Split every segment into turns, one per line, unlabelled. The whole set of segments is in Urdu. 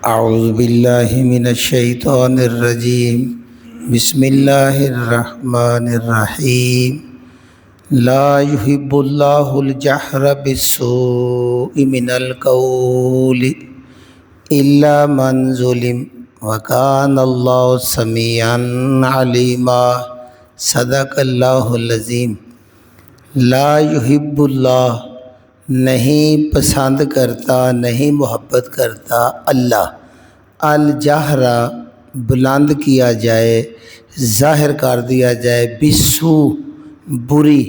اعوذ باللہ من الشیطان الرجیم بسم اللہ الرحمن الرحیم لا يحب اللہ الجہر بالسوء من القول الا من ظلم وکان اللہ سمیعا علیما صدق اللہ العظیم۔ لا يحب اللہ، نہیں پسند کرتا، نہیں محبت کرتا اللہ، الجہر بلند کیا جائے، ظاہر کر دیا جائے، بالسوء بری،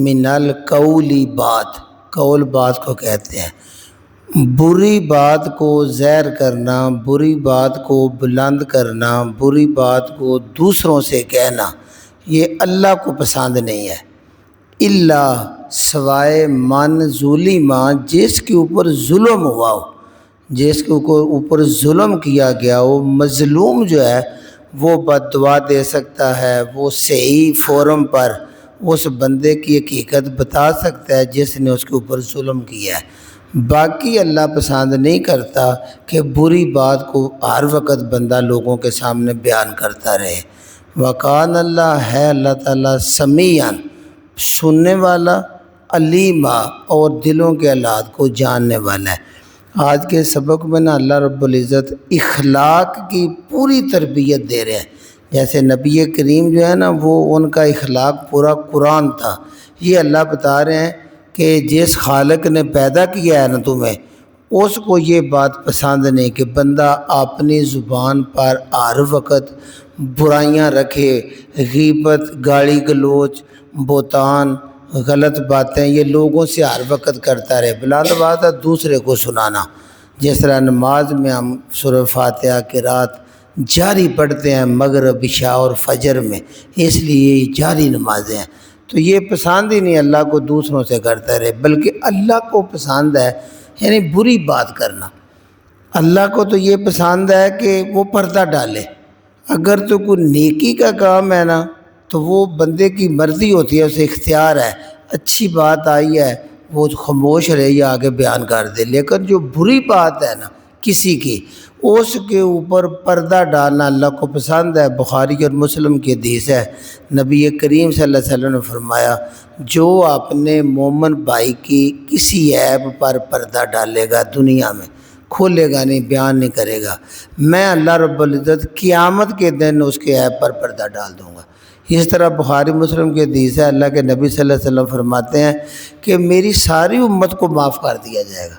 من القول بات، قول بات کو کہتے ہیں، بری بات کو ظاہر کرنا، بری بات کو بلند کرنا، بری بات کو دوسروں سے کہنا، یہ اللہ کو پسند نہیں ہے۔ اللہ سوائے من ظلم، جس کے اوپر ظلم ہوا ہو، جس کے اوپر ظلم کیا گیا ہو، مظلوم جو ہے وہ بد دعا دے سکتا ہے، وہ صحیح فورم پر اس بندے کی حقیقت بتا سکتا ہے جس نے اس کے اوپر ظلم کیا ہے۔ باقی اللہ پسند نہیں کرتا کہ بری بات کو ہر وقت بندہ لوگوں کے سامنے بیان کرتا رہے۔ وکان اللہ، ہے اللہ تعالیٰ، سمیعاً سننے والا، علیما اور دلوں کے حالات کو جاننے والا ہے۔ آج کے سبق میں اللہ رب العزت اخلاق کی پوری تربیت دے رہے ہیں۔ جیسے نبی کریم جو ہے وہ ان کا اخلاق پورا قرآن تھا۔ یہ اللہ بتا رہے ہیں کہ جس خالق نے پیدا کیا ہے تمہیں، اس کو یہ بات پسند نہیں کہ بندہ اپنی زبان پر ہر وقت برائیاں رکھے، غیبت، گالی گلوچ، بہتان، غلط باتیں یہ لوگوں سے ہر وقت کرتا رہے۔ بلند بات ہے دوسرے کو سنانا، جس طرح نماز میں ہم سورہ فاتحہ قرات جاری پڑھتے ہیں مغرب، عشاء اور فجر میں، اس لیے یہ جاری نمازیں ہیں، تو یہ پسند ہی نہیں اللہ کو دوسروں سے کرتا رہے، بلکہ اللہ کو پسند ہے یعنی بری بات کرنا۔ اللہ کو تو یہ پسند ہے کہ وہ پردہ ڈالے۔ اگر تو کوئی نیکی کا کام ہے تو وہ بندے کی مرضی ہوتی ہے، اسے اختیار ہے، اچھی بات آئی ہے وہ خاموش رہے یا آگے بیان کر دے، لیکن جو بری بات ہے کسی کی، اس کے اوپر پردہ ڈالنا اللہ کو پسند ہے۔ بخاری اور مسلم کی حدیث ہے، نبی کریم صلی اللہ علیہ وسلم نے فرمایا، جو اپنے مومن بھائی کی کسی عیب پر پردہ ڈالے گا، دنیا میں کھولے گا نہیں، بیان نہیں کرے گا، میں اللہ رب العزت قیامت کے دن اس کے عیب پر پردہ ڈال دوں گا۔ اس طرح بخاری مسلم کی حدیث ہے، اللہ کے نبی صلی اللہ علیہ وسلم فرماتے ہیں کہ میری ساری امت کو معاف کر دیا جائے گا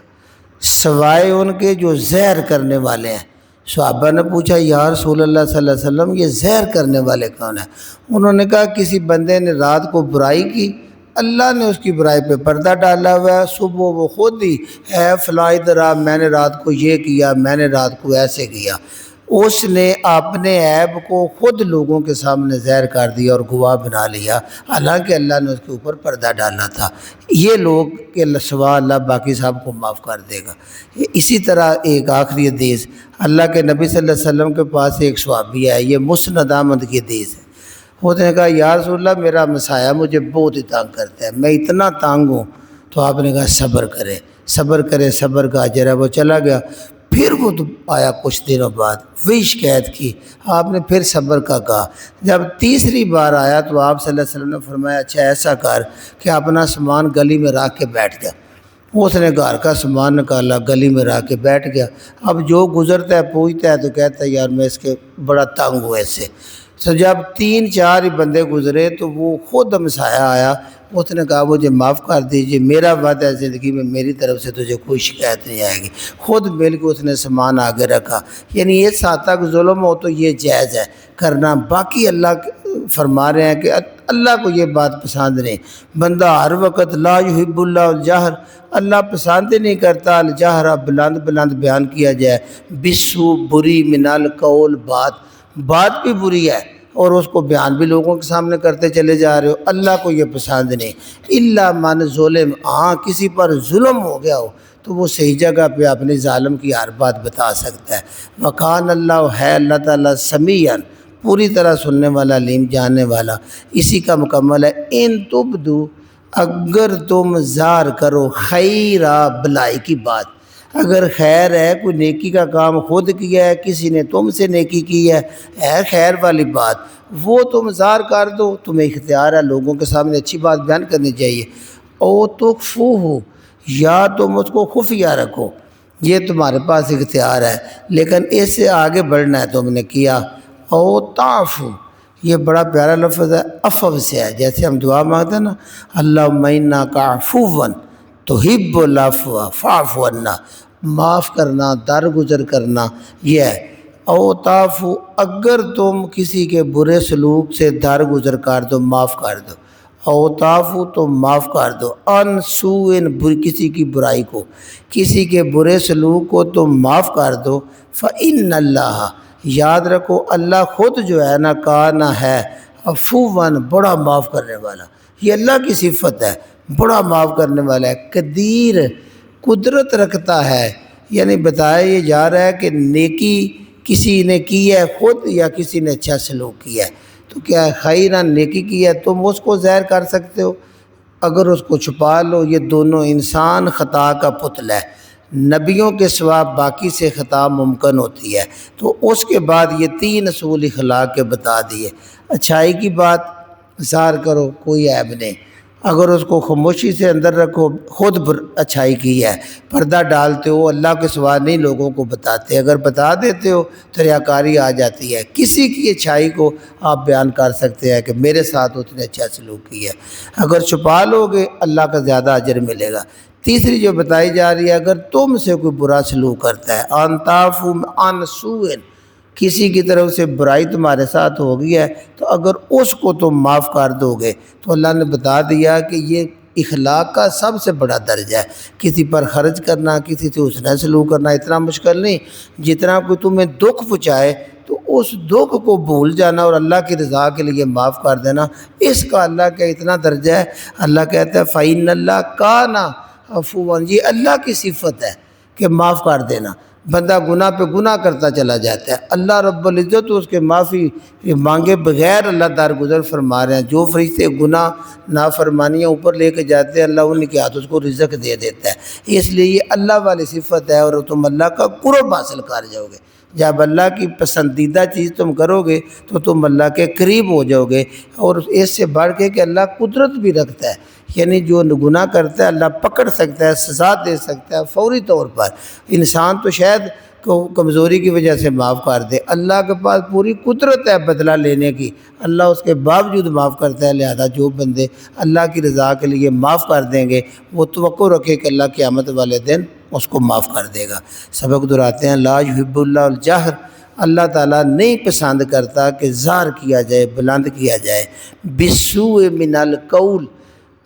سوائے ان کے جو زہر کرنے والے ہیں۔ صحابہ نے پوچھا یا رسول اللہ صلی اللہ علیہ وسلم یہ زہر کرنے والے کون ہیں؟ انہوں نے کہا کسی بندے نے رات کو برائی کی، اللہ نے اس کی برائی پہ پردہ ڈالا ہوا ہے، صبح وہ خود ہی ہے فلاں ادھر آ، میں نے رات کو یہ کیا، میں نے رات کو ایسے کیا، اس نے اپنے عیب کو خود لوگوں کے سامنے ظاہر کر دیا اور گواہ بنا لیا، حالانکہ اللہ نے اس کے اوپر پردہ ڈالا تھا۔ یہ لوگ کہ سوا اللہ باقی صاحب کو معاف کر دے گا۔ اسی طرح ایک آخری حدیث، اللہ کے نبی صلی اللہ علیہ وسلم کے پاس ایک صحابی ہے، یہ مسند احمد کی حدیث ہے، اس نے کہا یا رسول اللہ میرا مسایہ مجھے بہت ہی تنگ کرتا ہے، میں اتنا تنگ ہوں، تو آپ نے کہا صبر کرے، صبر کرے، صبر کا اجر ہے۔ وہ چلا گیا، پھر وہ تو آیا کچھ دنوں بعد، وہی شکایت کی، آپ نے پھر صبر کا کہا۔ جب تیسری بار آیا تو آپ صلی اللہ علیہ وسلم نے فرمایا اچھا ایسا کر کہ اپنا سامان گلی میں رکھ کے بیٹھ گیا۔ اس نے گھر کا سامان نکالا، گلی میں رکھ کے بیٹھ گیا۔ اب جو گزرتا ہے پوچھتا ہے تو کہتا ہے یار میں اس کے بڑا تنگ ہوں اس سے۔ تو جب 3-4 ہی بندے گزرے تو وہ خود ہمسایہ آیا، اس نے کہا مجھے معاف کر دیجئے، میرا وعدہ ہے زندگی میں میری طرف سے تجھے کوئی شکایت نہیں آئے گی۔ خود مل کے اس نے سامان آگے رکھا۔ یعنی اس حد تک ظلم ہو تو یہ جائز ہے کرنا۔ باقی اللہ فرما رہے ہیں کہ اللہ کو یہ بات پسند نہیں، بندہ ہر وقت لا یحب اللہ الجہر، اللہ پسند ہی نہیں کرتا الجہر، بلند بلند بیان کیا جائے، بالسوء بری، من القول بات بھی بری ہے اور اس کو بیان بھی لوگوں کے سامنے کرتے چلے جا رہے ہو، اللہ کو یہ پسند نہیں۔ الا من ظلم، ہاں کسی پر ظلم ہو گیا ہو تو وہ صحیح جگہ پہ اپنے ظالم کی ہر بات بتا سکتا ہے۔ وکان اللہ، ہے اللہ تعالیٰ، سمیعاً پوری طرح سننے والا، علیم جاننے والا۔ اسی کا مکمل ہے، ان تبدو، اگر تم ظاہر کرو، خیرہ بلائی کی بات، اگر خیر ہے، کوئی نیکی کا کام خود کیا ہے، کسی نے تم سے نیکی کی ہے خیر والی بات، وہ تم ظاہر کر دو، تمہیں اختیار ہے لوگوں کے سامنے اچھی بات بیان کرنی چاہیے۔ او تخفوہ، یا تم اس کو خفیہ رکھو، یہ تمہارے پاس اختیار ہے، لیکن اس سے آگے بڑھنا ہے تم نے کیا۔ او تعفو، یہ بڑا پیارا لفظ ہے، عفو سے ہے، جیسے ہم دعا مانگتے ہیں نا، اللہم انک عفو تحب العفو فاعف عنا، معاف کرنا، درگزر کرنا، یہ ہے۔ او تعفو، اگر تم کسی کے برے سلوک سے درگزر کر دو، معاف کر دو، او تعفو تم معاف کر دو، ان سوء، کسی کی برائی کو، کسی کے برے سلوک کو تم معاف کر دو، فإن اللہ، یاد رکھو اللہ خود جو ہے نا، کان ہے، عفواً، بڑا معاف کرنے والا، یہ اللہ کی صفت ہے، بڑا معاف کرنے والا ہے، قدیر، قدرت رکھتا ہے۔ یعنی بتایا یہ جا رہا ہے کہ نیکی کسی نے کی ہے خود یا کسی نے اچھا سلوک کیا ہے، تو کیا خیرن نیکی کی ہے تم اس کو ظاہر کر سکتے ہو، اگر اس کو چھپا لو، یہ دونوں، انسان خطا کا پتلا ہے، نبیوں کے سوا باقی سے خطا ممکن ہوتی ہے، تو اس کے بعد یہ 3 اصول اخلاق کے بتا دیے۔ اچھائی کی بات ظاہر کرو، کوئی عیب نہیں، اگر اس کو خاموشی سے اندر رکھو، خود اچھائی کی ہے، پردہ ڈالتے ہو، اللہ کے سوا نہیں لوگوں کو بتاتے، اگر بتا دیتے ہو تو ریاکاری آ جاتی ہے۔ کسی کی اچھائی کو آپ بیان کر سکتے ہیں کہ میرے ساتھ اس نے اچھا سلوک کیا ہے، اگر چھپا لو گے اللہ کا زیادہ اجر ملے گا۔ تیسری جو بتائی جا رہی ہے، اگر تم سے کوئی برا سلوک کرتا ہے، ان تعفو عن سوء، کسی کی طرف سے برائی تمہارے ساتھ ہو گئی ہے، تو اگر اس کو تم معاف کر دو گے تو اللہ نے بتا دیا کہ یہ اخلاق کا سب سے بڑا درجہ ہے۔ کسی پر خرچ کرنا، کسی سے حسن سلوک کرنا اتنا مشکل نہیں، جتنا کوئی تمہیں دکھ پہنچائے تو اس دکھ کو بھول جانا اور اللہ کی رضا کے لیے معاف کر دینا، اس کا اللہ کا اتنا درجہ ہے۔ اللہ کہتا ہے فَإِنَّ اللَّهَ كَانَ عَفُوًّا، یہ اللہ کی صفت ہے کہ معاف کر دینا۔ بندہ گناہ پہ گناہ کرتا چلا جاتا ہے، اللہ رب العزت اس کے معافی مانگے بغیر اللہ درگزر فرما رہے ہیں۔ جو فرشتے گناہ نافرمانیاں اوپر لے کے جاتے ہیں، اللہ ان کے ہاتھ اس کو رزق دے دیتا ہے، اس لیے یہ اللہ والی صفت ہے، اور تم اللہ کا قرب حاصل کر جاؤ گے۔ جب اللہ کی پسندیدہ چیز تم کرو گے تو تم اللہ کے قریب ہو جاؤ گے، اور اس سے بڑھ کے کہ اللہ قدرت بھی رکھتا ہے، یعنی جو گناہ کرتا ہے اللہ پکڑ سکتا ہے، سزا دے سکتا ہے فوری طور پر۔ انسان تو شاید کمزوری کی وجہ سے معاف کر دے، اللہ کے پاس پوری قدرت ہے بدلہ لینے کی، اللہ اس کے باوجود معاف کرتا ہے۔ لہذا جو بندے اللہ کی رضا کے لیے معاف کر دیں گے، وہ توقع رکھے کہ اللہ قیامت والے دن اس کو معاف کر دے گا۔ سبق دہراتے ہیں، لا یحب اللہ الجہر، اللہ تعالیٰ نہیں پسند کرتا کہ ظاہر کیا جائے، بلند کیا جائے، بالسوء من القول،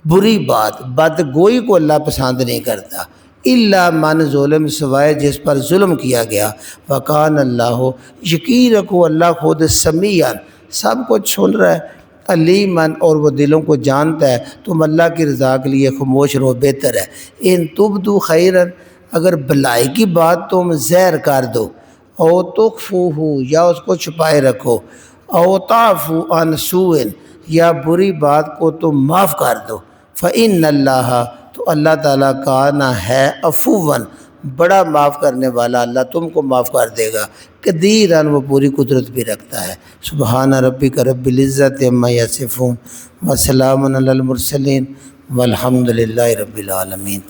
بری بات، بدگوئی کو اللہ پسند نہیں کرتا، الا من ظلم، سوائے جس پر ظلم کیا گیا، وکان اللہ، یقین رکھو اللہ خود سمیعا، سب کچھ سن رہا ہے، علیماً، اور وہ دلوں کو جانتا ہے۔ تم اللہ کی رضا کے لیے خاموش رہو، بہتر ہے۔ ان تبدو خیرا، اگر بلائی کی بات تم ظاہر کر دو، او تخفوہ، یا اس کو چھپائے رکھو، او تعفو عن سوء، یا بری بات کو تم معاف کر دو، فإن اللہ، تو اللہ تعالیٰ کان ہے، عفواً، بڑا معاف کرنے والا، اللہ تم کو معاف کر دے گا، قدیراً، وہ پوری قدرت بھی رکھتا ہے۔ سبحان ربک رب العزت عما یصفون، وسلام علی المرسلین، والحمد للہ رب العالمین۔